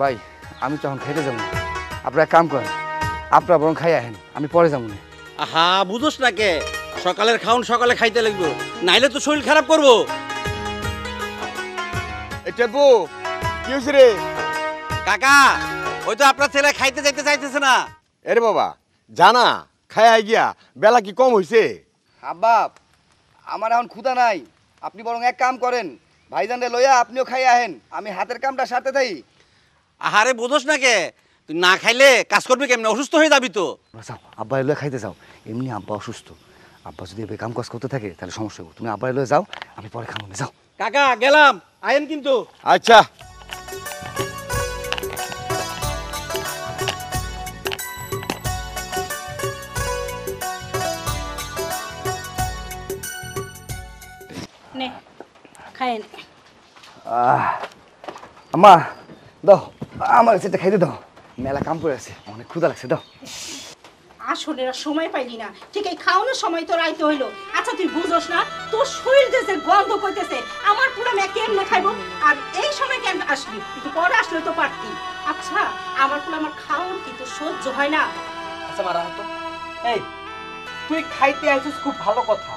ভাই আমি তো এখন খাইতে যাবো না, আপনারা কাম করেন, আপনারা বরং খাই আহেন, আমি পরে যাবো না। আহা বুঝোস না কে, সকালের খাউন সকালে খাইতে লাগবো, নাইলে তো শরীর খারাপ করবো। এটা গো কি হয়েছে রে? কাকা ওই তো আপনার ছেলে খাইতে যাইতে চাইতেছে না। এরে বাবা জানা খায় গিয়া, বেলা কি কম হয়েছে? আব্বা আমার এখন ক্ষুধা নাই, আপনি বরং এক কাম করেন, ভাইজানরে লইয়া আপনিও খাই আহেন, আমি হাতের কামটা সারতে থাই। আহারে বুঝোস না কে, তুই না খাইলে কাজ করবি কেমনে, অসুস্থ হয়ে যাবি তো। যাও আব্বা এলো খাইতে যাও, এমনি আব্বা অসুস্থ, আব্বা যদি এভাবে কাম কাজ করতে থাকে তাহলে সমস্যা হবে, তুমি আব্বা এলো যাও, আমি পরে খাবো না, যাও। কাকা গেলাম, আয়েন কিন্তু। আচ্ছা নে খায় নে। আম্মা দাও, আমার সেটা খাইতে দাও, মেলা কাম করে আছে, অনেক ক্ষুধা লাগছে, দাও। আসলে এরা সময় পাইলি না, ঠিক এই খাওয়ানোর সময় তো রাইতে হইলো। আচ্ছা তুই বুঝোস না, তোর শরীর দেশে গন্ধ কইতেছে, আমার পুরো মেয়ে কেমনে খাইবো, আর এই সময় কেন আসলি, একটু পরে আসলে তো পারতি। আচ্ছা আমার পুরো আমার খাওয়ান কি তোর সহ্য হয় না? আচ্ছা মারা হতো, এই তুই খাইতে আইছিস খুব ভালো কথা,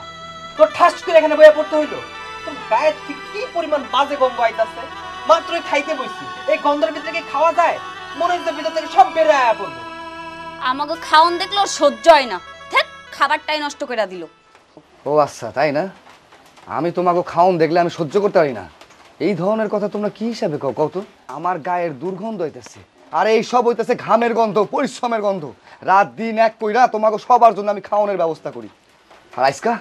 তোর ঠাস করে এখানে বইয়া পড়তে হইলো? তোর গায়ের থেকে কি পরিমাণ বাজে গন্ধ আইতাছে, মাত্রই খাইতে বইছি, এই গন্ধের ভিতরে কি খাওয়া যায়? মনে হচ্ছে ভিতর থেকে সব বের আয়া পড়বে। আমাকে খাওন দেখলো সহ্য হয় না, ঠিক খাবারটাই নষ্ট করে দিল। ও আচ্ছা তাই না, আমি তোমাকে খাওন দেখলে আমি সহ্য করতে পারি না, এই ধরনের কথা তোমরা কি হিসাবে কও কও তো? আমার গায়ের দুর্গন্ধ হইতেছে, আর এই সব হইতেছে ঘামের গন্ধ, পরিশ্রমের গন্ধ, রাত দিন এক কইরা তোমাকে সবার জন্য আমি খাওয়ানোর ব্যবস্থা করি, আর আজকা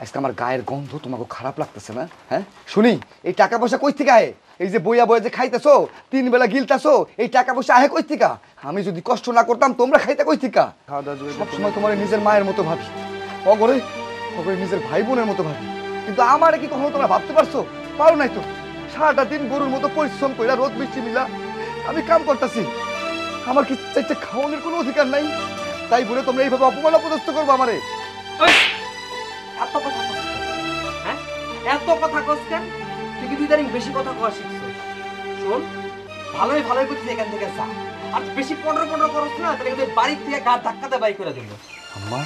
আজকে আমার গায়ের গন্ধ তোমাকে খারাপ লাগতেছে না? হ্যাঁ শুনি, এই টাকা পয়সা কই থেকে আহে? এই যে বইয়া বইয়া যে খাইতেছো, 3 বেলা গিলতাছো, এই টাকা পয়সা আহে কই থেকে? আমি যদি কষ্ট না করতাম তোমরা খাইতে কই থেকে? খাওয়া দাওয়া সবসময় তোমার নিজের মায়ের মতো ভাবি, অগরে অগরে নিজের ভাই বোনের মতো ভাবি, কিন্তু আমারে কি কখনো তোমরা ভাবতে পারছো? পারো নাই তো। সারাটা দিন গরুর মতো পরিশ্রম কইরা রোদ বৃষ্টি মিলা আমি কাম করতেছি, আমার কি চাইতে খাওয়ানোর কোনো অধিকার নাই? তাই বলে তোমরা এইভাবে অপমান অপদস্থ করবো আমারে? এত কথা কস কেন? হ্যাঁ এত কথা কস কেন? তুই কি ইদানিং বেশি কথা কওয়া শিখছিস? শোন, ভালোই ভালোই করছিস, এখান থেকে যা, আর বেশি পটর পটর করছ না তাহলে কিন্তু বাড়ির থেকে গা ধাক্কাতে বাই করে দিল। আম্মা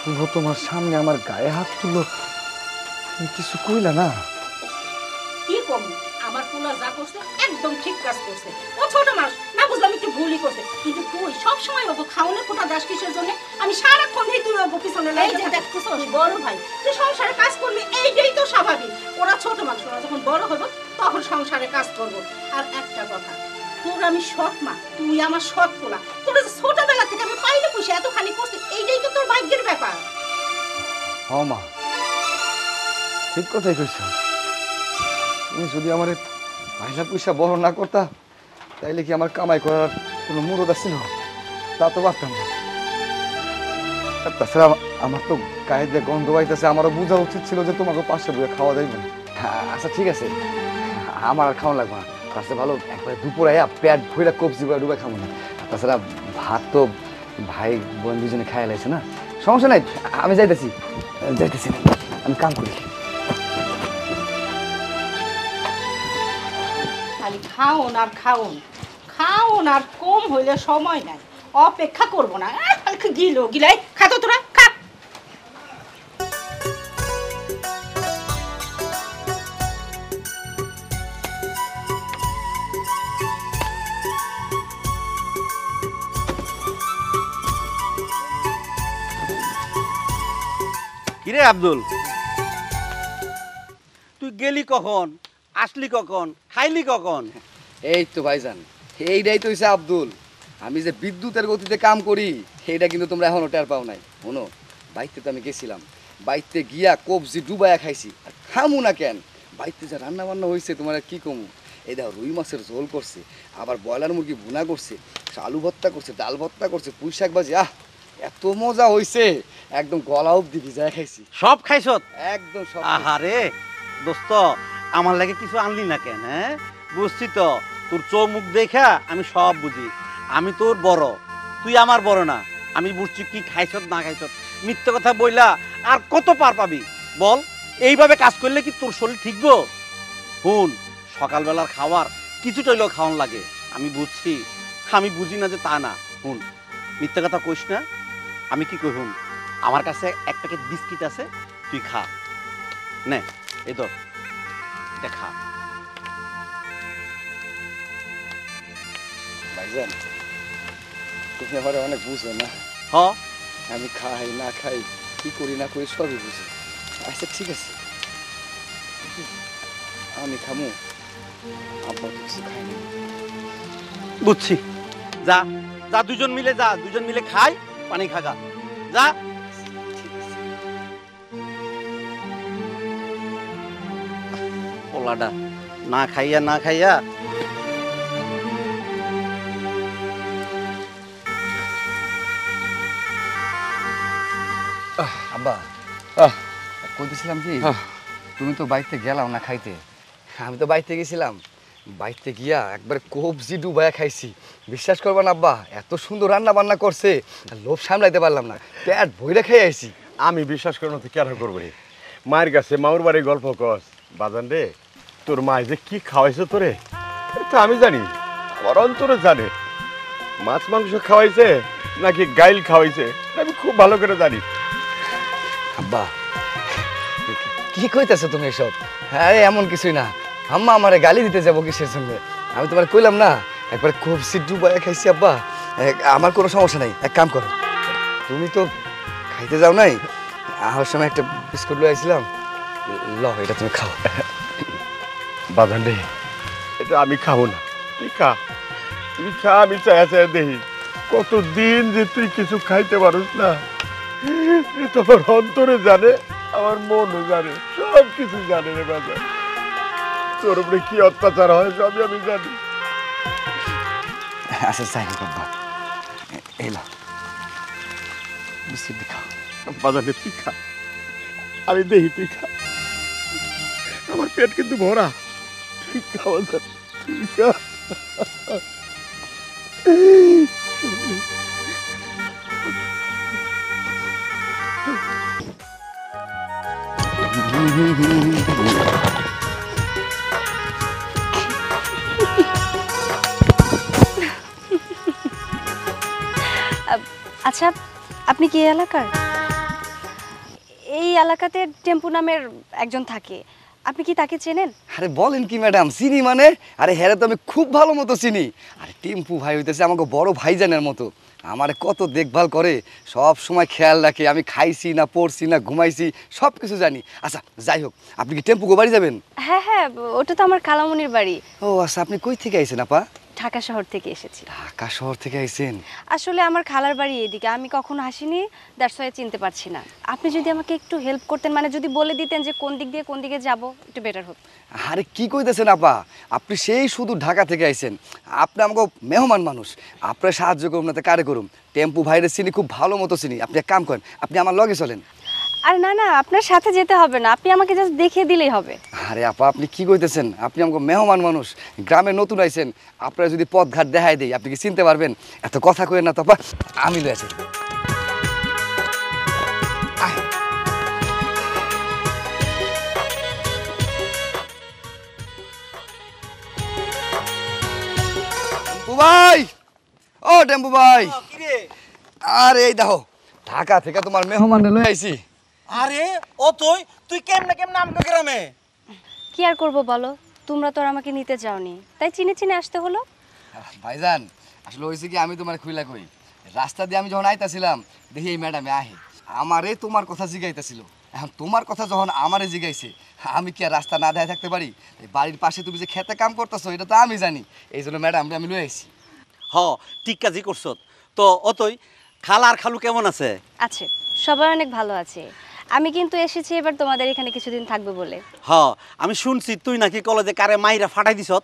শুভ তোমার সামনে আমার গায়ে হাত তুলো, তুমি কিছু কইলা না? কি কম, আমার পোলা যা করছে একদম ঠিক কাজ করছে, ও ছোট মানুষ না, বুঝলাম একটু ভুলই করছে, কিন্তু তুই সব সময় ওকে খাওয়ানোর ফোঁটা দাস কিসের জন্য? আমি সারাক্ষণ ধরে তুই ওকে পিছনে লাই যে দেখতেছ, বড় ভাই তুই সংসারে কাজ করবি, এইটাই তো স্বাভাবিক, ওরা ছোট মানুষ, ওরা যখন বড় হবো তখন সংসারে কাজ করবো। আর একটা কথা, তোর আমি সৎ মা, তুই আমার সৎ পোলা, তোর ছোটবেলা থেকে আমি পাইলে পুষে এতখানি করছি, এইটাই তো তোর ভাগ্যের ব্যাপার। হ মা, ঠিক কথাই কইছো, তুমি যদি আমার পয়সা পয়সা বড় না করতা তাইলে কি আমার কামাই করার কোনো মুরদ ছিল? তা তো পারতাম না। আর তাছাড়া আমার তো গায়ে দিয়ে গন্ধ পাইতেছে, আমারও বোঝা উচিত ছিল যে তোমাকে পাশে বইয়ে খাওয়া যাইবে না। আচ্ছা ঠিক আছে, আমার আর খাওয়া লাগবে না, তার ভালো একবারে দুপুরে আয়া পেট ভইরা কবজি করে ডুবে খাবো না। তাছাড়া ভাত তো ভাই বোন দুজনে খাইয়া লাইছে না, সমস্যা নাই, আমি যাইতেছি যাইতেছি আমি কাম করি। খালি খাওন আর খাওন, খাওন আর কম হইলে সময় নাই, অপেক্ষা করবো না, গিলো গিলাই খাতো তোরা খা। কিরে আব্দুল, তুই গেলি কখন, আসলি কখন, খাইলি কখন? এই তো ভাইজান, এইটাই তো হইছে আব্দুল, আমি যে বিদ্যুতের গতিতে কাম করি সেইটা কিন্তু তোমরা এখনো টের পাও নাই। শোনো, বাইতে তো আমি গেছিলাম, বাইতে গিয়া কবজি ডুবাইয়া খাইছি, আর খামু না কেন? বাইতে যা রান্না বান্না হয়েছে তোমার আর কি কমু, এই দেখো রুই মাছের ঝোল করছে, আবার ব্রয়লার মুরগি ভুনা করছে, আলু ভর্তা করছে, ডাল ভর্তা করছে, পুঁই শাক ভাজি, এত মজা হয়েছে, একদম গলা অব্দি ভিজায় খাইছি। সব খাইছত? একদম সব। আহারে দোস্ত, আমার লাগে কিছু আনলি না কেন? হ্যাঁ বুঝছি তো, তোর চোখ মুখ দেখা আমি সব বুঝি, আমি তোর বড়, তুই আমার বড় না, আমি বুঝছি কি খাইছত না খাইছত। মিথ্যে কথা বইলা আর কত পার পাবি বল? এইভাবে কাজ করলে কি তোর শরীর ঠিকবো? হুন, সকালবেলার খাবার কিছুটা হইলেও খাওয়ান লাগে। আমি বুঝছি, আমি বুঝি না যে তা না। শুন, মিথ্যা কথা কইস না। আমি কি কই শুন, আমার কাছে এক প্যাকেট বিস্কিট আছে, তুই খা। নে এই ধর, এটা খা। ভাইজান তুমি আমার অনেক বুঝো না, হ, আমি খাই না খাই কি করি না করি সবই বুঝি। আচ্ছা ঠিক আছে, আমি খামু, আব্বা তো কিছু খাইনি। বুঝছি। যা যা, দুজন মিলে যা, দুজন মিলে খাই, পানি খাগা যা। পোলাডা না খাইয়া না খাইয়া আব্বা কইতেছিলাম কি, তুমি তো বাইতে গেলাম না খাইতে, আমি তো বাইতে গেছিলাম। বাইতে গিয়া একবার কবজি ডুবাইয়া খাইছি, বিশ্বাস করবা না আব্বা, এত সুন্দর রান্না বান্না করছে, লোভ সামলাইতে পারলাম না, পেট ভইরা খেয়ে আইছি। আমি বিশ্বাস করবো তুই কেন করবি? মায়ের কাছে মাউর বাড়ির গল্প কস বাজান রে, তোর মা যে কি খাওয়াইছে তোরে এটা আমি জানি, আমার অন্তরে জানে। মাছ মাংস খাওয়াইছে নাকি গাইল খাওয়াইছে আমি খুব ভালো করে জানি। আব্বা কি কইতেছো তুমি এসব? হ্যাঁ এমন কিছুই না, আম্মা আমারে গালি দিতে যাবো কিসের জন্য? আমি তোমার কইলাম না একবার কবজি ডুবাইয়া খাইছি আব্বা, আমার কোনো সমস্যা নাই। এক কাম করো, তুমি তো খাইতে যাও নাই, আসার সময় একটা বিস্কুট লয়ে আইছিলাম, ল এটা তুমি খাও। বাজান রে, এটা আমি খাবো না, তুই খা, তুই খা। আমি চায়া চায়া দেখি কতদিন যে তুই কিছু খাইতে পারিস না, তোমার অন্তরে জানে, আমার মনও জানে, সব কিছু জানে রে বাজান। তোর উপরে কি অত্যাচার হয় সবই আমি জানি। আচ্ছা যাই হোক আব্বা, এই ল বিস্কুট খাও। বাজারে তুই খা, আমি দেখি তুই খা, আমার পেট কিন্তু ভরা। তুই খা বাজার, তুই খা। আচ্ছা, আপনি কি এই এলাকার? এই এলাকাতে টেম্পু নামের একজন থাকে, আপনি কি তাকে চেনেন? আরে বলেন কি ম্যাডাম, চিনি মানে? আরে হ্যাঁ তো আমি খুব ভালো মতো চিনি। আরে টিম্পু ভাই হইতেছে আমাকে বড় ভাইজানের মতো, আমারে কত দেখভাল করে, সব সময় খেয়াল রাখে, আমি খাইছি না পড়ছি না ঘুমাইছি সব কিছু জানি। আচ্ছা যাই হোক, আপনি কি টেম্পু বাড়ি যাবেন? হ্যাঁ হ্যাঁ, ওটা তো আমার খালামুনির বাড়ি। ও আচ্ছা, আপনি কই থেকে আইছেন আপা? ঢাকা শহর থেকে এসেছি। ঢাকা শহর থেকে আইছেন? আসলে আমার খালার বাড়ি এদিকে, আমি কখনো আসিনি, দ্যাটস ওয়াই চিনতে পারছি না। আপনি যদি আমাকে একটু হেল্প করতেন, মানে যদি বলে দিতেন যে কোন দিক দিয়ে কোন দিকে যাব, একটু বেটার হতো। আরে কি কইতেছেন আপা, আপনি সেই শুধু ঢাকা থেকে আইছেন, আপনি আমাকে মেহমান মানুষ, আপনার সাহায্য করুন না তো কারে করুন? টেম্পু ভাইরে চিনি, খুব ভালো মতো চিনি। আপনি এক কাম করেন, আপনি আমার লগে চলেন। আর না না, আপনার সাথে যেতে হবে না, আপনি আমাকে জাস্ট দেখিয়ে দিলেই হবে। আরে আপা আপনি কি কইতেছেন? আপনি আমাকে মেহমান মানুষ, গ্রামে নতুন আইছেন, আপনারা যদি পথঘাট দেখাই দেই আপনি কি চিনতে পারবেন? এত কথা কইেন না তো আপা, আমি লয়ে আছি। টেম্পু ভাই, ও টেম্পু ভাই, আরে এই দেখো ঢাকা থেকে তোমার মেহমান লয়ে আইছি। আরে ও তুই কেমনে কেমনে আমগো গ্রামে? কি আর করবো বলো, তোমরা তো আর আমাকে নিতে চাওনি, তাই চিনে চিনে আসতে হলো। ভাইজান আসলে হয়েছে কি, আমি তোমার খুইলা কই, রাস্তা দিয়ে আমি যখন আইতাছিলাম দেখি এই ম্যাডামে আহে, আমারে তোমার কথা জিগাইতেছিল। এখন তোমার কথা যখন আমারে জিগাইছে, আমি কি আর রাস্তা না দেখায় থাকতে পারি? এই বাড়ির পাশে তুমি যে খেতে কাম করতেছো এটা তো আমি জানি, এই জন্য ম্যাডাম আমি লয়ে আইছি। হ, ঠিক কাজই করছ। তো অতই খালা আর খালু কেমন আছে? আছে, সবাই অনেক ভালো আছে। আমি কিন্তু এসেছি এবার তোমাদের এখানে কিছুদিন থাকবে বলে। হ, আমি শুনছি তুই নাকি কলেজে কারে মাইরা ফাটাই দিছত।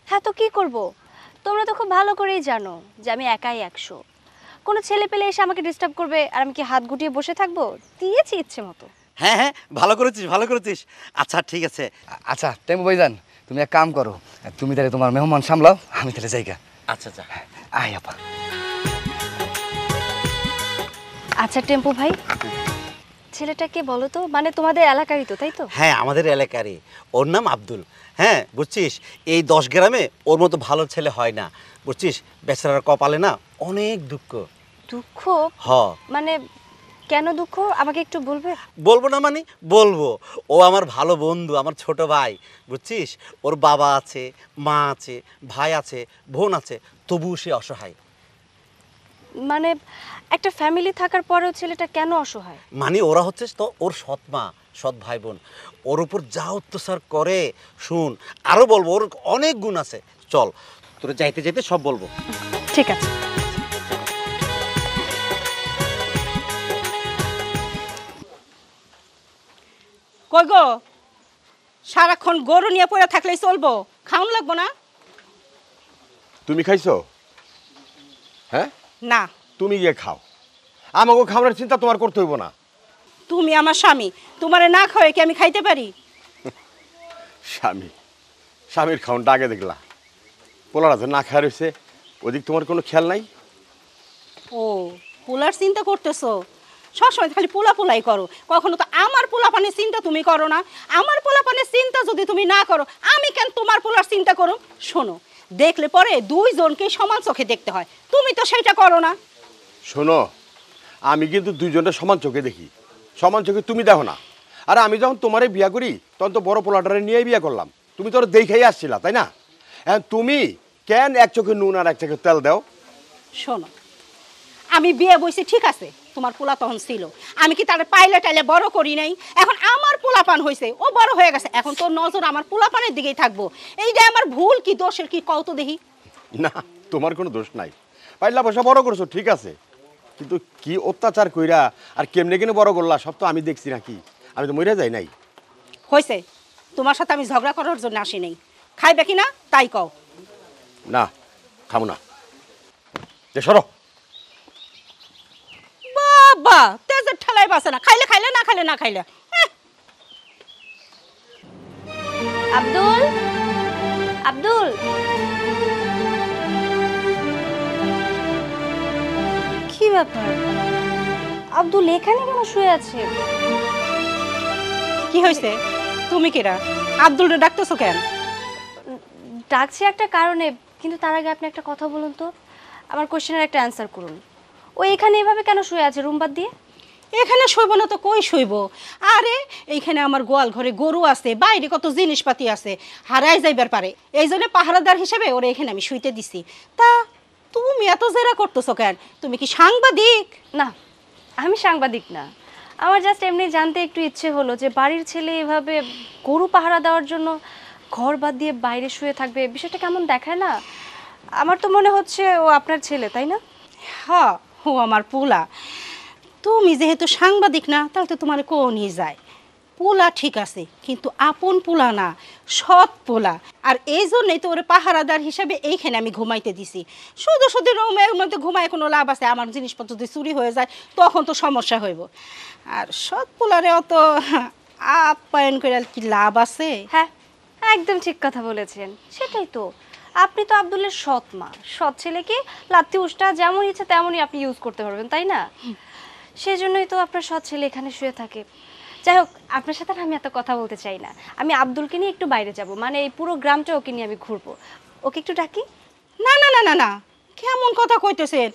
হ্যাঁ, তো কি করব, তোমরা তো খুব ভালো করেই জানো যে আমি একাই 100। কোনো ছেলে পেলে এসে আমাকে ডিস্টার্ব করবে আর আমি কি হাত গুটিয়ে বসে থাকবো? দিয়েছি ইচ্ছে মতো। হ্যাঁ হ্যাঁ, ভালো করেছিস ভালো করেছিস। আচ্ছা ঠিক আছে। আচ্ছা টেম্পু ভাইজান তুমি এক কাম করো, তুমি তাহলে তোমার মেহমান সামলাও, আমি তাহলে যাইগা। আচ্ছা আচ্ছা, আয় আপা। আচ্ছা টেম্পু ভাই, ছেলেটাকে বলো তো, মানে তোমাদের এলাকারই তো, তাই তো? হ্যাঁ আমাদের এলাকারই, ওর নাম আব্দুল। হ্যাঁ বুঝছিস, এই 10 গ্রামে ওর মতো ভালো ছেলে হয় না, বুঝছিস? বেচারার কপালে না অনেক দুঃখ। দুঃখ? হ, মানে কেন দুঃখ আমাকে একটু বলবে? বলবো না মানে বলবো। ও আমার ভালো বন্ধু, আমার ছোট ভাই, বুঝছিস? ওর বাবা আছে, মা আছে, ভাই আছে, বোন আছে, তবুও সে অসহায়। মানে একটা ফ্যামিলি থাকার পরেও ছেলেটা কেন অসহায়? মানে ওরা হচ্ছে তো ওর সৎ মা, সৎ ভাই বোন, ওর উপর যা অত্যাচার করে। শুন, আরো বলবো, ওর অনেক গুণ আছে। চল তোরা যাইতে যাইতে সব বলবো। ঠিক আছে। কই গো, সারাক্ষণ গরু নিয়ে পড়ে থাকলেই চলবো? খাওন লাগবো না? তুমি খাইছো? হ্যাঁ, না। তুমি গিয়ে খাও, আমাকে খাওয়ার চিন্তা তোমার করতে হইব না। তুমি আমার স্বামী, তোমারে না খাওয়াই কি আমি খাইতে পারি? স্বামী, স্বামীর খাওয়ানটা আগে দেখলা, পোলার আছে না খাওয়া রয়েছে, ওদিক তোমার কোনো খেয়াল নাই? ও, পোলার চিন্তা করতেছো? সবসময় খালি পোলা পোলাই করো, কখনো তো আমার পোলা পানের চিন্তা তুমি করো না। আমার পোলা পানের চিন্তা যদি তুমি না করো, আমি কেন তোমার পোলার চিন্তা করো? শোনো, দেখলে পরে দুইজনকে সমান চোখে দেখতে হয়, তুমি তো সেটা করো না। শোনো, আমি কিন্তু দুইজনটা সমান চোখে দেখি, সমান চোখে তুমি দেখো না। আর আমি যখন তোমারে বিয়া করি তখন তো বড় পোলাটারে নিয়েই বিয়া করলাম, তুমি তো ওরা দেখেই আসছিলা, তাই না? এখন তুমি কেন এক চোখে নুন আর এক চোখে তেল দাও? শোনো, আমি বিয়ে বইছি ঠিক আছে, তোমার পোলা তখন ছিল, আমি কি তার পাইলে টাইলে বড় করি নাই? এখন আমার পোলাপান হয়েছে, ও বড় হয়ে গেছে, এখন তোর নজর আমার পোলাপানের দিকেই থাকবো। এইটা আমার ভুল কি দোষের কি কও তো দেখি? না, তোমার কোনো দোষ নাই, পাইলা পয়সা বড় করছো ঠিক আছে, কিন্তু কি অত্যাচার কইরা আর কেমনে কেনে বড় করলা সব তো আমি দেখছি নাকি? আমি তো মরে যাই নাই। হয়েছে, তোমার সাথে আমি ঝগড়া করার জন্য আসি নাই। খাইবে কি না তাই কও। না, খাবো না, যে সরো। বাবা, তেজের ঠেলায় বাসে না, খাইলে খাইলে, না খাইলে না খাইলে। আব্দুল, আব্দুল, কি ব্যাপার? আব্দুল এখানে কেন শুয়ে আছে? কি হয়েছে? তুমি কিরা আব্দুল ডাকতেছো কেন? ডাকছি একটা কারণে, কিন্তু তার আগে আপনি একটা কথা বলুন তো, আমার কোশ্চেনের একটা অ্যান্সার করুন। ও এখানে এভাবে কেন শুয়ে আছে রুম বাদ দিয়ে? এখানে শৈব না তো কই শৈব? আরে এইখানে আমার গোয়াল ঘরে গরু আছে, বাইরে কত জিনিসপাতি আছে, হারাই যাইবার পারে, এই জন্য পাহারাদার হিসেবে ওরে এখানে আমি শুইতে দিছি। তা তুমি এত জেরা করতেছো কেন? তুমি কি সাংবাদিক? না, আমি সাংবাদিক না, আমার জাস্ট এমনি জানতে একটু ইচ্ছে হলো যে বাড়ির ছেলে এভাবে গরু পাহারা দেওয়ার জন্য ঘর বাদ দিয়ে বাইরে শুয়ে থাকবে, বিষয়টা কেমন দেখায় না? আমার তো মনে হচ্ছে ও আপনার ছেলে, তাই না? হ্যাঁ, ও আমার পোলা। তুমি যেহেতু সাংবাদিক না, তাহলে তো তোমার কো নিয়ে যায়। পোলা ঠিক আছে, কিন্তু আপন পোলা না, সৎ পোলা। আর এই জন্যই তো ওরে পাহারাদার হিসাবে এইখানে আমি ঘুমাইতে দিছি। শুধু শুধু রুমের মধ্যে ঘুমায় কোনো লাভ আছে? আমার জিনিসপত্র যদি চুরি হয়ে যায় তখন তো সমস্যা হইব। আর সৎ পোলারে অত আপ্যায়ন করে কি লাভ আছে? হ্যাঁ, একদম ঠিক কথা বলেছেন। সেটাই তো, আপনি তো আব্দুলের সৎ মা, সৎ ছেলেকে লাত্তি উষ্টা যেমন ইচ্ছা তেমনই আপনি ইউজ করতে পারবেন, তাই না? সেজন্যই তো আপনার সৎ ছেলে এখানে শুয়ে থাকে। যাই হোক, আপনার সাথে আমি এত কথা বলতে চাই না, আমি আব্দুলকে নিয়ে একটু বাইরে যাব, মানে এই পুরো গ্রামটা ওকে নিয়ে আমি ঘুরবো। ওকে একটু ডাকি? না না না না না, কেমন কথা কইতেছেন?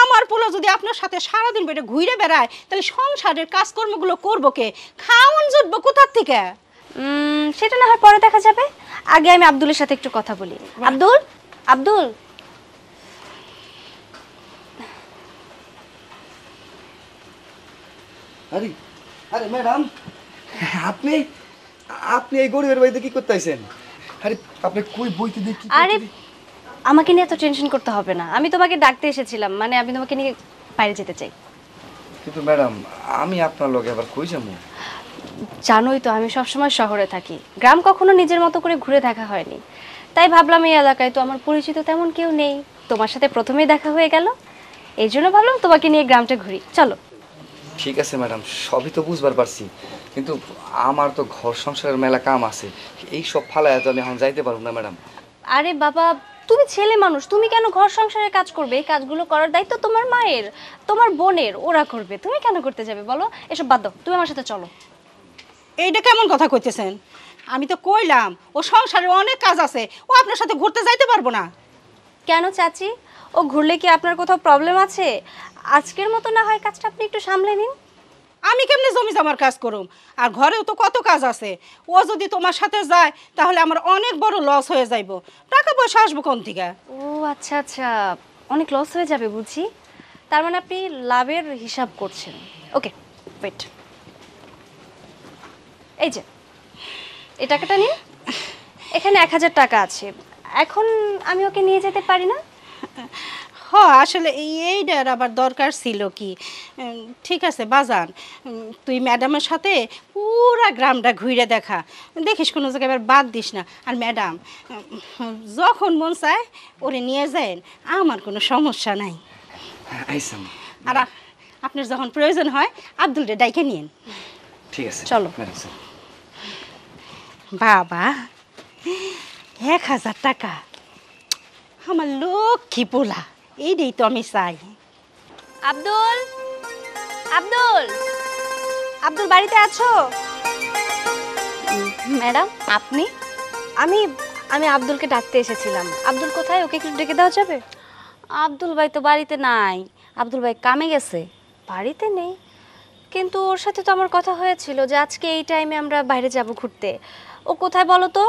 আমার পোলা যদি আপনার সাথে সারাদিন বেটে ঘুরে বেড়ায়, তাহলে সংসারের কাজকর্মগুলো করবো কে? খাওয়ান জুটবো কোথার থেকে? সেটা না হয় পরে দেখা যাবে, আগে আমি আব্দুলের সাথে একটু কথা বলি। আব্দুল, আব্দুল, আরে আরে ম্যাডাম, আপনি আপনি এই গরিবের বাড়িতে কি করতে আইছেন? আরে আপনি কই বইতে দেখি? আরে আমাকে নিয়ে এত টেনশন করতে হবে না, আমি তোমাকে ডাকতে এসেছিলাম, মানে আমি তোমাকে নিয়ে বাইরে যেতে চাই। কিন্তু ম্যাডাম, আমি আপনার লগে আবার কই যাবো? জানোই তো আমি সবসময় শহরে থাকি, গ্রাম কখনো নিজের মতো করে ঘুরে দেখা হয়নি, তাই ভাবলাম এই এলাকায় তো আমার পরিচিত তেমন কেউ নেই, তোমার সাথে প্রথমেই দেখা হয়ে গেল, এই জন্য ভাবলাম তোমাকে নিয়ে গ্রামটা ঘুরি, চলো। ঠিক আছে ম্যাডাম, সবই তো বুঝবার পারছি, কিন্তু আমার তো ঘর সংসারের মেলা কাম আছে, এই সব ফালায় তো আমি এখন যাইতে পারবো না ম্যাডাম। আরে বাবা, তুমি ছেলে মানুষ, তুমি কেন ঘর সংসারের কাজ করবে? এই কাজগুলো করার দায়িত্ব তোমার মায়ের, তোমার বোনের, ওরা করবে। তুমি কেন করতে যাবে বলো? এসব বাদ দাও, তুমি আমার সাথে চলো। এইটা কেমন কথা কইতেছেন? আমি তো কইলাম ও সংসারে অনেক কাজ আছে, ও আপনার সাথে ঘুরতে যাইতে পারবো না। কেন চাচি, ও ঘুরলে কি আপনার কোথাও প্রবলেম আছে? আজকের মতো না হয় কাজটা আপনি একটু সামলে নিন। আমি কেমনে জমি জমার কাজ করুম? আর ঘরেও তো কত কাজ আছে। ও যদি তোমার সাথে যায় তাহলে আমার অনেক বড় লস হয়ে যাইব। টাকা পয়সা আসবো কোন থেকে? ও আচ্ছা আচ্ছা, অনেক লস হয়ে যাবে বুঝি। তার মানে আপনি লাভের হিসাব করছেন। ওকে ওয়েট, এই যে এই টাকাটা নিন, এখানে 1000 টাকা আছে। এখন আমি ওকে নিয়ে যেতে পারি না? আসলে এইটার আবার দরকার ছিল কি। ঠিক আছে বাজান, তুই ম্যাডামের সাথে পুরা গ্রামটা ঘুরে দেখা, দেখিস কোনো জায়গায় এবার বাদ দিস না। আর ম্যাডাম যখন মন চায় ওরে নিয়ে যায়, আমার কোনো সমস্যা নাই। আইসাম, আর আপনার যখন প্রয়োজন হয় আব্দুলরে ডাইকে নিন। ঠিক আছে চলো। Madam sir. বাবা 1000 টাকা, আমার লক্ষ্মী পোলা, এইটাই তো আমি চাই। আব্দুল, আব্দুল, আব্দুল বাড়িতে আছো? ম্যাডাম আপনি? আমি আমি আব্দুলকে ডাকতে এসেছিলাম। আব্দুল কোথায়? ওকে একটু ডেকে দেওয়া যাবে? আব্দুল ভাই তো বাড়িতে নাই, আব্দুল ভাই কামে গেছে। বাড়িতে নেই? কিন্তু ওর সাথে তো আমার কথা হয়েছিল যে আজকে এই টাইমে আমরা বাইরে যাব ঘুরতে। ও কোথায় বলো তো?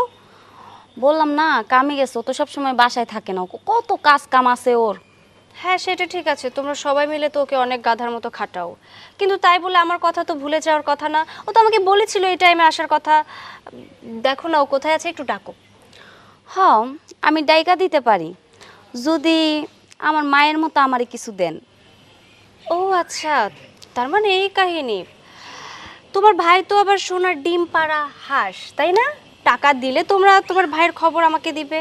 বললাম না কামে গেছে, ও তো সবসময় বাসায় থাকে না, কত কাজ কাম আছে ওর। হ্যাঁ সেটা ঠিক আছে, তোমরা সবাই মিলে তো ওকে অনেক গাধার মতো খাটাও, কিন্তু তাই বলে আমার কথা তো ভুলে যাওয়ার কথা না। ও তো আমাকে বলেছিল এই টাইমে আসার কথা। দেখো না ও কোথায় আছে, একটু ডাকো। হ্যাঁ আমি ডাইকা দিতে পারি, যদি আমার মায়ের মতো আমারে কিছু দেন। ও আচ্ছা, তার মানে এই কাহিনী। তোমার ভাই তো আবার সোনার ডিম পাড়া হাঁস, তাই না? টাকা দিলে তোমরা তোমার ভাইয়ের খবর আমাকে দিবে,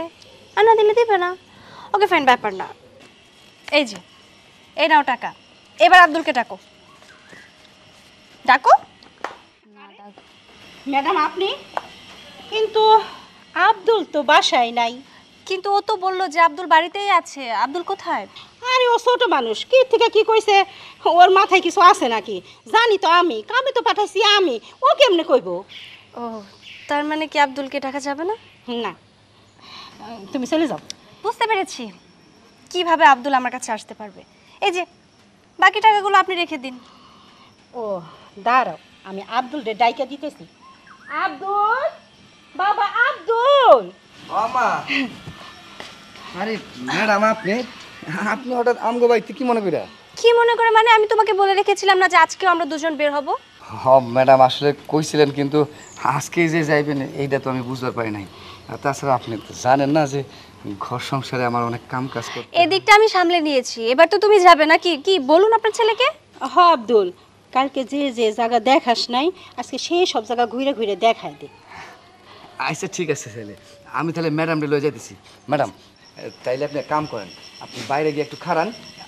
আর না দিলে দিবে না। ওকে ফাইন, ব্যাপার না। এই যে এই নাও টাকা, এবার আব্দুলকে ডাকো, ডাকো। ম্যাডাম আপনি? কিন্তু আব্দুল তো বাসায় নাই। কিন্তু ও তো বললো যে আব্দুল বাড়িতেই আছে। আব্দুল কোথায়? আরে ও ছোট মানুষ, কি থেকে কি কইছে, ওর মাথায় কিছু আছে নাকি? জানি তো আমি, কামে তো পাঠাইছি আমি, ও কেমনে কইব? ও তার মানে কি আব্দুলকে ডাকা যাবে না? না, তুমি চলে যাও। বুঝতে পেরেছি কিভাবে আব্দুল আমার কাছে আসতে পারবে। এই যে বাকি টাকাগুলো আপনি রেখে দিন। ও দাঁড়াও, আমি আব্দুল রে ডাইকা দিতেছি। আব্দুল, বাবা আব্দুল। আমা, আরে ম্যাডাম আপনি আপনি হঠাৎ আমগো বাড়িতে কি মনে কইরা? কি মনে করে মানে? আমি তোমাকে বলে রেখেছিলাম না যে আজকেও আমরা দুজন বের হব? হ ম্যাডাম, আসলে কইছিলেন, কিন্তু আজকে যে যাইবেন এইটা তো আমি বুঝতে পারি নাই। আর তাছাড়া আপনি তো জানেন না যে ঘর সংসারে আমার অনেক কাম কাজ করতে হয়। এদিকটা আমি সামলে নিয়েছি, এবার তো তুমি যাবে নাকি? কি বলুন আপনার ছেলেকে। হ আব্দুল, কালকে যে যে জায়গা দেখাস নাই আজকে সেই সব জায়গা ঘুরে ঘুরে দেখাই দে। আচ্ছা ঠিক আছে ছেলে, আমি তাহলে ম্যাডামরে লয়ে যাইতেছি। ম্যাডাম তাইলে আপনি এক কাম করেন, আপনি বাইরে গিয়ে একটু খাড়ান,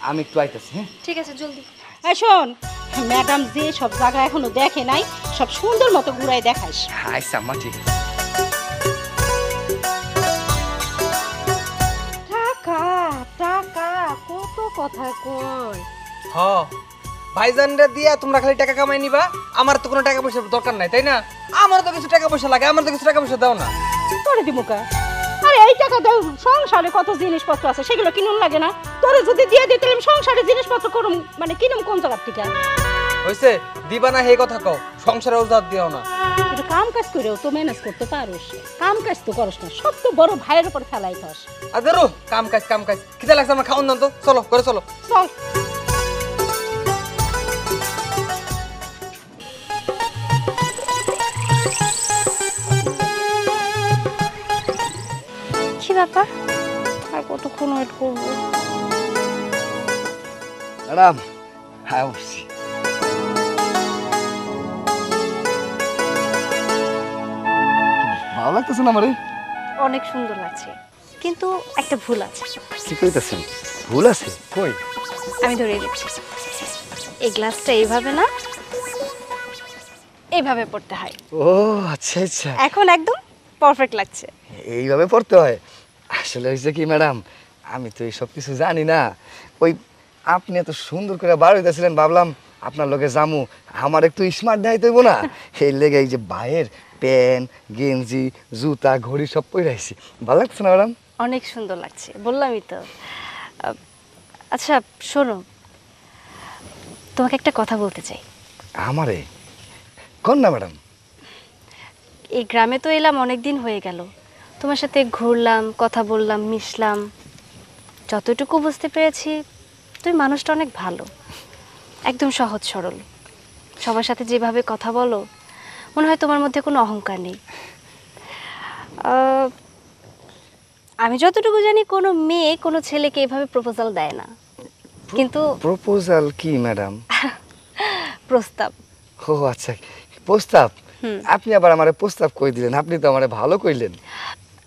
আমি একটু আইতেছি। হ্যাঁ ঠিক আছে, জলদি। এই শোন, ম্যাডাম যে সব জায়গা এখনো দেখে নাই সব সুন্দর মতো ঘুরাই দেখাইস। আচ্ছা আম্মা, ঠিক আছে। টাকা টাকা কত কথা কয়। হ ভাইজানরা দিয়া তোমরা খালি টাকা কামাই নিবা, আমার তো কোনো টাকা পয়সার দরকার নাই, তাই না? আমার তো কিছু টাকা পয়সা লাগে, আমার তো কিছু টাকা পয়সা দাও না। তোরে দিমুকা? আরে এই টাকা দাও, সংসারে কত জিনিসপত্র আছে সেগুলো কিনুন লাগে না? তোরে যদি দিয়ে দিই তাহলে আমি সংসারে জিনিসপত্র করুম, মানে কিনুম কোন জায়গার থেকে? হইছে দিবা না হে কথা কও, সংসারে ওজাত দিও না। কিন্তু কাম কাজ করেও তো ম্যানেজ করতে পারোস, কাম কাজ তো করস না, সব তো বড় ভাইয়ের উপর ফেলাই খাস। আদেরো কাম কাজ কাম কাজ, খিদে লাগছে আমার, খাওন দাও তো, চলো করে চলো। চল। কি ব্যাপার? আর কতক্ষণ ওয়েট করবো? ম্যাডাম হ্যাঁ বলছি। ভালো লাগতেছে না আমারে? অনেক সুন্দর লাগছে, কিন্তু একটা ভুল আছে। কি কইতাছেন? ভুল আছে? কই? আমি ধরে দিচ্ছি। এই গ্লাসটা এইভাবে না, এইভাবে পড়তে হয়। ও আচ্ছা আচ্ছা, এখন একদম পারফেক্ট লাগছে। এইভাবে পড়তে হয়? আসলে হয়েছে কি ম্যাডাম, আমি তো এই সব কিছু জানি না। ওই আপনি এত সুন্দর করে বার হইতেছিলেন, ভাবলাম আপনার লগে জামু, আমার একটু স্মার্ট দেখাইতে হইব না, এই লেগে এই যে ভাইয়ের প্যান্ট গেঞ্জি জুতা ঘড়ি সব পরে আইছি। ভালো লাগছে না ম্যাডাম? অনেক সুন্দর লাগছে, বললামই তো। আচ্ছা শোনো, তোমাকে একটা কথা বলতে চাই। আমারে কোন না ম্যাডাম? এই গ্রামে তো এলাম অনেক দিন হয়ে গেল, তোমার সাথে ঘুরলাম, কথা বললাম, মিশলাম। যতটুকু বুঝতে পেরেছি তুমি মানুষটা অনেক ভালো, একদম সহজ সরল। সবার সাথে যেভাবে কথা বলো মনে হয় তোমার মধ্যে কোনো অহংকার নেই। আমি যতটুকু জানি কোনো মেয়ে কোনো ছেলেকে এভাবে প্রপোজাল দেয় না, কিন্তু প্রপোজাল কি ম্যাডাম? প্রস্তাব। ও আচ্ছা, প্রস্তাব। আপনি আবার আমারে প্রস্তাব কই দিলেন? আপনি তো আমারে ভালো কইলেন।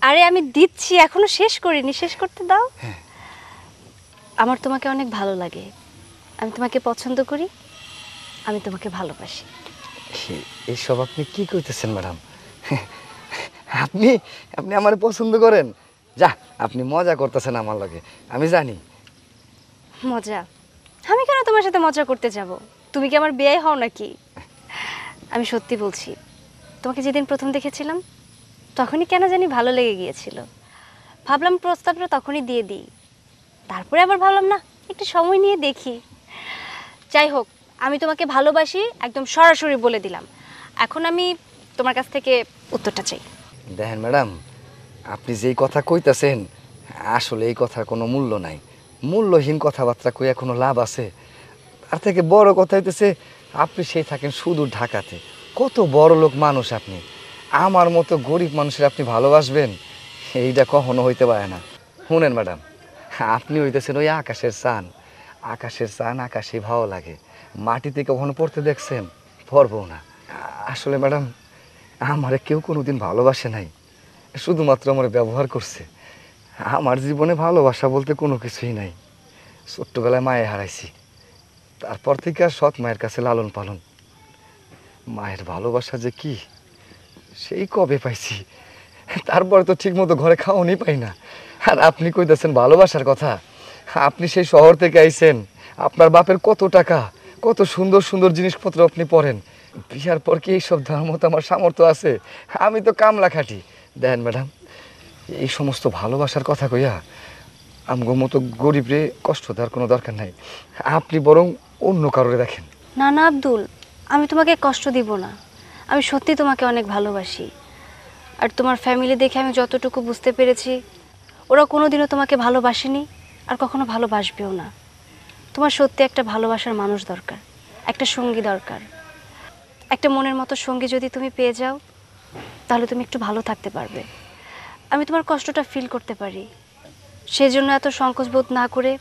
আরে আমি দিচ্ছি, এখনো শেষ করিনি, শেষ করতে দাও। আমার তোমাকে অনেক ভালো লাগে, আমি তোমাকে পছন্দ করি, আমি তোমাকে ভালোবাসি। এইসব আপনি কি কইতেছেন ম্যাডাম? আপনি আপনি আমারে পছন্দ করেন? যা, আপনি মজা করতেছেন আমার লগে, আমি জানি। মজা? আমি কেন তোমার সাথে মজা করতে যাব? তুমি কি আমার বিয়ে হও নাকি? আমি সত্যি বলছি, তোমাকে যেদিন প্রথম দেখেছিলাম তখনই কেন জানি ভালো লেগে গিয়েছিল। ভাবলাম প্রস্তাবটা তখনই দিয়ে দিই, তারপরে আবার ভাবলাম না, একটু সময় নিয়ে দেখি। যাই হোক, আমি তোমাকে ভালোবাসি একদম সরাসরি বলে দিলাম। এখন আমি তোমার কাছ থেকে উত্তরটা চাই। দেখেন ম্যাডাম, আপনি যেই কথা কইতাছেন আসলে এই কথার কোনো মূল্য নাই। মূল্যহীন কথাবার্তা কইয়া কোনো লাভ আছে? তার থেকে বড় কথা হইতেছে আপনি সেই থাকেন সুদূর ঢাকাতে, কত বড় লোক মানুষ আপনি, আমার মতো গরিব মানুষের আপনি ভালোবাসবেন? এইটা কখনো হইতে পারে না। শুনেন ম্যাডাম, আপনি হইতেছেন ওই আকাশের চান, আকাশের চান আকাশেই ভালো লাগে। মাটিতে কখনো পড়তে দেখছেন? পড়বো না। আসলে ম্যাডাম, আমারে কেউ কোনোদিন ভালোবাসে নাই, শুধুমাত্র আমার ব্যবহার করছে। আমার জীবনে ভালোবাসা বলতে কোনো কিছুই নাই। ছোট্টবেলায় মায়ে হারাইছি, তারপর থেকে আর সৎ মায়ের কাছে লালন পালন। মায়ের ভালোবাসা যে কি সেই কবে পাইছি, তারপরে তো ঠিক মতো ঘরে খাওয়ানি পাই না। আর আপনি কইতেছেন ভালোবাসার কথা? আপনি সেই শহর থেকে আইছেন, আপনার বাপের কত টাকা, কত সুন্দর সুন্দর জিনিসপত্র আপনি পরেন। বিয়ার পর কি এইসব দেওয়ার মতো আমার সামর্থ্য আছে? আমি তো কামলা খাটি। দেখেন ম্যাডাম, এই সমস্ত ভালোবাসার কথা কইয়া আমগো মতো গরিবরে কষ্ট দেওয়ার কোনো দরকার নাই। আপনি বরং অন্য কারোরে দেখেন। না না আব্দুল, আমি তোমাকে কষ্ট দিব না, আমি সত্যি তোমাকে অনেক ভালোবাসি। আর তোমার ফ্যামিলি দেখে আমি যতটুকু বুঝতে পেরেছি, ওরা কোনোদিনও তোমাকে ভালোবাসেনি আর কখনো ভালোবাসবেও না। তোমার সত্যি একটা ভালোবাসার মানুষ দরকার, একটা সঙ্গী দরকার। একটা মনের মতো সঙ্গী যদি তুমি পেয়ে যাও তাহলে তুমি একটু ভালো থাকতে পারবে। আমি তোমার কষ্টটা ফিল করতে পারি, সেজন্য এত সংকোচ বোধ না করে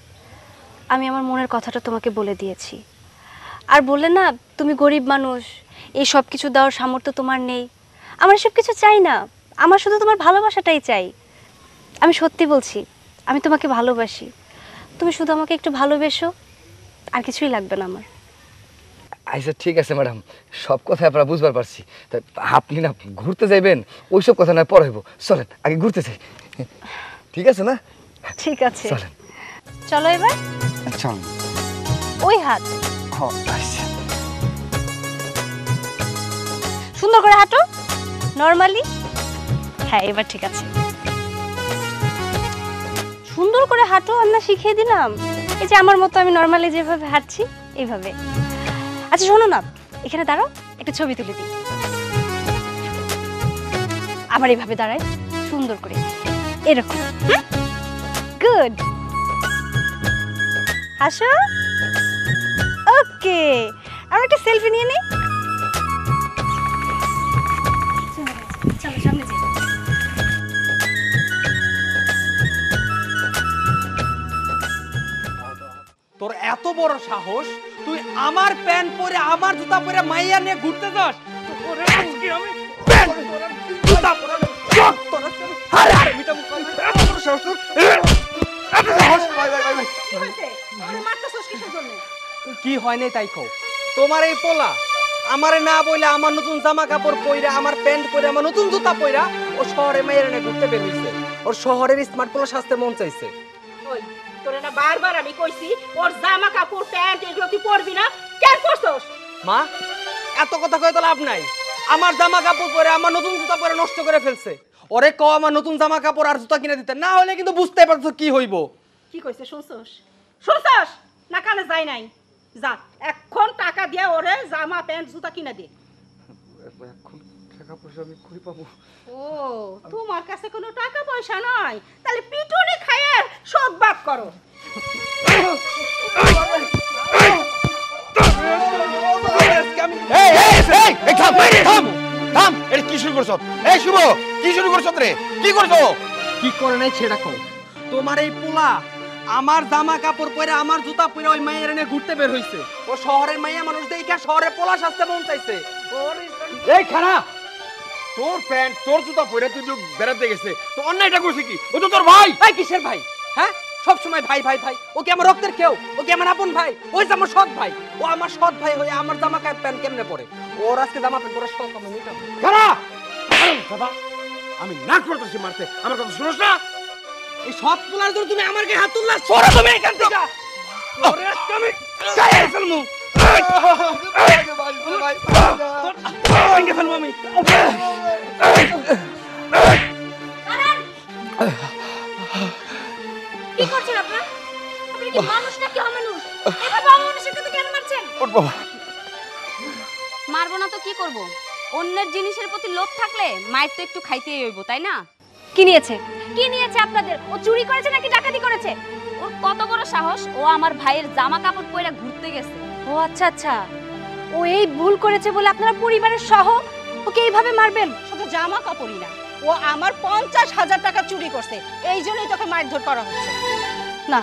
আমি আমার মনের কথাটা তোমাকে বলে দিয়েছি। আর বললে না তুমি গরিব মানুষ, এই সব কিছু দেওয়ার সামর্থ্য তোমার নেই। আমার এসব কিছু চাই না, আমার শুধু তোমার ভালোবাসাটাই চাই। আমি সত্যি বলছি, আমি তোমাকে ভালোবাসি, তুমি শুধু আমাকে একটু ভালোবেসো, আর কিছুই লাগবে না আমার। আচ্ছা ঠিক আছে ম্যাডাম, সব কথা আপনারা বুঝবার পারছি। তা আপনি না ঘুরতে যাইবেন, ওইসব কথা না পরে হইব, চলেন আগে ঘুরতে যাই। ঠিক আছে না? ঠিক আছে, চলেন। চলো এবার। চল। ওই হাত আচ্ছা। সুন্দর করে হাঁটো, নরমালি। হ্যাঁ এবার ঠিক আছে, সুন্দর করে হাঁটো। আমরা শিখিয়ে দিলাম, এই যে আমার মতো আমি নরমালি যেভাবে হাঁটছি এইভাবে। আচ্ছা শোনো না, এখানে দাঁড়াও, একটা ছবি তুলে দিই। আবার এইভাবে দাঁড়াই সুন্দর করে, এরকম। গুড, হাসো। ওকে, আমরা একটা সেলফি নিয়ে নিই। চলো সামনে যাই। তোর এত বড় সাহস, তুই আমার প্যান্ট পরে আমার জুতা পরে মাইয়া নিয়ে ঘুরতে যাস? তোরে আজকে আমি প্যান্ট পরে জুতা পরে চক তোরে আরে আরে মিটা মুখ তোর সাহস তোর এত সাহস। ভাই ভাই ভাই ভাই আরে মারতেছস কিসের জন্য? কি হয় নাই তাই কও। তোমার এই পোলা আমারে না বইলে আমার নতুন জামা কাপড় পইরা, আমার প্যান্ট পরে, আমার নতুন জুতা পইরা ও শহরে মাইয়া নিয়ে ঘুরতে বের হইছে। ওর শহরের স্মার্ট পোলা সাজতে মন চাইছে। ওই তোরে না বারবার আমি কইছি ওর জামা কাপড় প্যান্ট এগুলো তুই পরবি না, কেন করছস? মা এত কথা কয়ে তো লাভ নাই। আমার জামা কাপড় পরে আমার নতুন জুতা পরে নষ্ট করে ফেলছে। ওরে কও আমার নতুন জামা কাপড় আর জুতা কিনে দিতে, না হলে কিন্তু বুঝতে পারছো কি হইব। কি কইছে শুনছস? শুনছস না কানে যায় নাই? যা এখন টাকা দিয়ে ওরে জামা প্যান্ট জুতা কিনে দে। এখন টাকা পয়সা আমি কই পাবো? ও তোমার কাছে কোনো টাকা পয়সা নাই, তাহলে পিটুনি খায় সব বাপ করো। কি শুরু করছ? এই শুভ, কি শুরু করছ রে? কি করছো? কি করে নাই সেটা কও। তোমার এই পোলা আমার জামা কাপড় পরে আমার জুতা পরে ওই মাইয়ের এনে ঘুরতে বের হইছে। ও শহরের মাইয়া মানুষ দেখে শহরে পোলা সাজতে মন চাইছে। ওর এই খানা, তোর প্যান্ট তোর জুতা পরে তুই বেড়াতে গেছে, তো অন্যায়টা করছে কি? ও তো তোর ভাই। ভাই কিসের ভাই? হ্যাঁ সব সময় ভাই ভাই ভাই। ও কি আমার রক্তের কেউ? ও কি আমার আপন ভাই? ওই যে আমার সৎ ভাই। ও আমার সৎ ভাই হয়ে আমার জামা প্যান্ট কেমনে পরে? ওর আজকে জামা প্যান্ট পরে শখ আমি মিটাবো। খানা, দাদা আমি না করতেছি মারতে, আমার কথা শুনোস না? এই সৎ পোলার জন্য তুমি আমার গায়ে হাত তুললা? সরো তুমি এখান থেকে। ওরে আজকে আমি গায়ে ফেলমু। ভেঙে ফেলবো আমি। কি করছেন আপনারা? আপনি কি মানুষ নাকি অমানুষ? এভাবে অমানুষের কথা কেন মারছেন? ওর বাবা, মারবো না তো কি করব? অন্যের জিনিসের প্রতি লোভ থাকলে মায়ের তো একটু খাইতেই হইব, তাই না? কি নিয়েছে? কি নিয়েছে আপনাদের? ও চুরি করেছে নাকি ডাকাতি করেছে? ওর কত বড় সাহস, ও আমার ভাইয়ের জামা কাপড় পরে ঘুরতে গেছে। ও আচ্ছা আচ্ছা, ও এই ভুল করেছে বলে আপনারা পরিবারের সহ ওকে এইভাবে মারবেন? শুধু জামা কাপড়ই না, ও আমার 50,000 টাকা চুরি করছে, এই জন্যই তোকে মারধর করা হচ্ছে। না,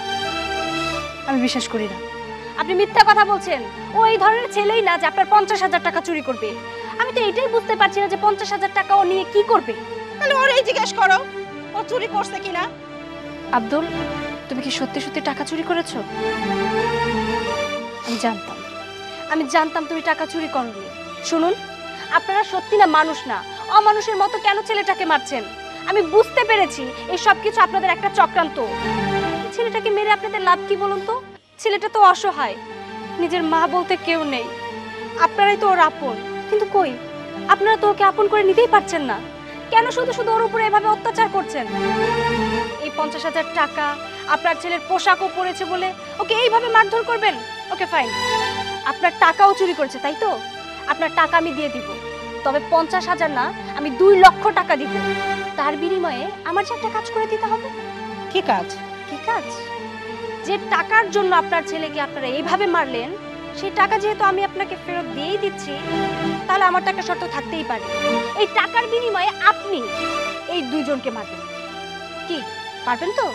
আমি বিশ্বাস করি না। আপনি মিথ্যা কথা বলছেন। ও এই ধরনের ছেলেই না যে আপনার 50,000 টাকা চুরি করবে। আমি তো এটাই বুঝতে পারছি না যে 50,000 টাকা ও নিয়ে কি করবে। তাহলে ওরই জিজ্ঞেস করো ও চুরি করছে কিনা। আব্দুল, তুমি কি সত্যি সত্যি টাকা চুরি করেছো? আমি জানতাম তুমি টাকা চুরি করোনি। শুনুন, আপনারা সত্যি না মানুষ না, অমানুষের মতো কেন ছেলেটাকে মারছেন? আমি বুঝতে পেরেছি এই সব কিছু আপনাদের একটা চক্রান্ত। ছেলেটাকে মেরে আপনাদের লাভ কি বলুন তো? ছেলেটা তো অসহায়, নিজের মা বলতে কেউ নেই। আপনারাই তো ওর আপন, কিন্তু কই, আপনারা তো ওকে আপন করে নিতেই পারছেন না। কেন শুধু শুধু ওর উপরে এভাবে অত্যাচার করছেন? এই 50,000 টাকা আপনার ছেলের পোশাকও পরেছে বলে ওকে এইভাবে মারধর করবেন? ওকে ফাইন, আপনার টাকাও চুরি করেছে তাই তো? আপনার টাকা আমি দিয়ে দিব, তবে 50,000 না, আমি 2 লক্ষ টাকা দিব। তার বিনিময়ে আমার যে একটা কাজ করে দিতে হবে। কি কাজ? কি কাজ? যে টাকার জন্য আপনার ছেলেকে আপনারা এইভাবে মারলেন, সেই টাকা যেহেতু আমি আপনাকে ফেরত দিয়েই দিচ্ছি, তাহলে আমার তো একটা শর্ত থাকতেই পারে। এই টাকার বিনিময়ে আপনি এই দুইজনকে মারবেন। কি পারবেন তো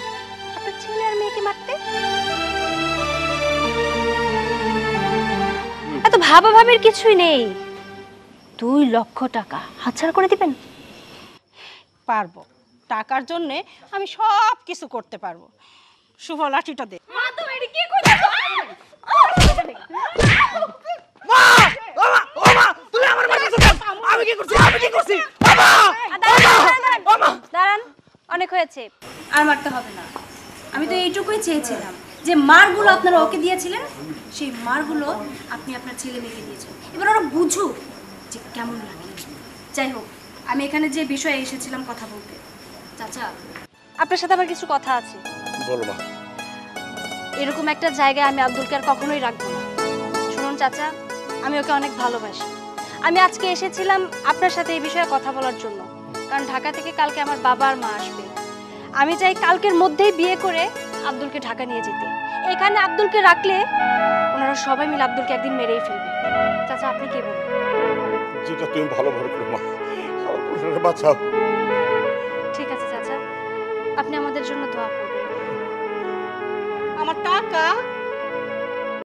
আপনার ছেলে আর মেয়েকে মারতে? এত ভাবাভাবির কিছুই নেই। 2 লক্ষ টাকা হাতছাড়া করে দিবেন? পারবো, টাকার জন্য আমি সব কিছু করতে পারবো। শুভ লাঠিটা দে। মা, তুমি এটা কি করছো? মা! ও মা! ও মা! তুমি আমার মারতেছো কেন? আমি কি করছি? আমি কি করছি? বাবা! দাঁড়ান, অনেক হয়েছে, আর মারতে হবে না। আমি তো এইটুকুই চেয়েছিলাম যে মারগুলো আপনারা ওকে দিয়েছিলেন, সেই মারগুলো আপনি আপনার ছেলে মেয়েকে দিয়েছেন। এবার ওরা বুঝুক যে কেমন লাগে। যাই হোক, আমি এখানে যে বিষয়ে এসেছিলাম কথা বলতে। চাচা, আপনার সাথে আমার কিছু কথা আছে। বলো মা। এরকম একটা জায়গায় আমি আব্দুলকে আর কখনোই রাখবো না। শুনুন চাচা, আমি ওকে অনেক ভালোবাসি। আমি আজকে এসেছিলাম আপনার সাথে এই বিষয়ে কথা বলার জন্য, কারণ ঢাকা থেকে কালকে আমার বাবা আর মা আসবে। আমি চাই কালকের মধ্যেই বিয়ে করে আব্দুলকে ঢাকা নিয়ে যেতে। এখানে আব্দুলকে রাখলে ওনারা সবাই মিলে আব্দুলকে একদিন মেরেই ফেলবে। চাচা, আপনি কি বলেন? যেটা তুমি ভালো মনে করো মা, আমার পুত্রকে বাঁচাও। ঠিক আছে চাচা, আপনি আমাদের জন্য দোয়া করবেন। আমার টাকা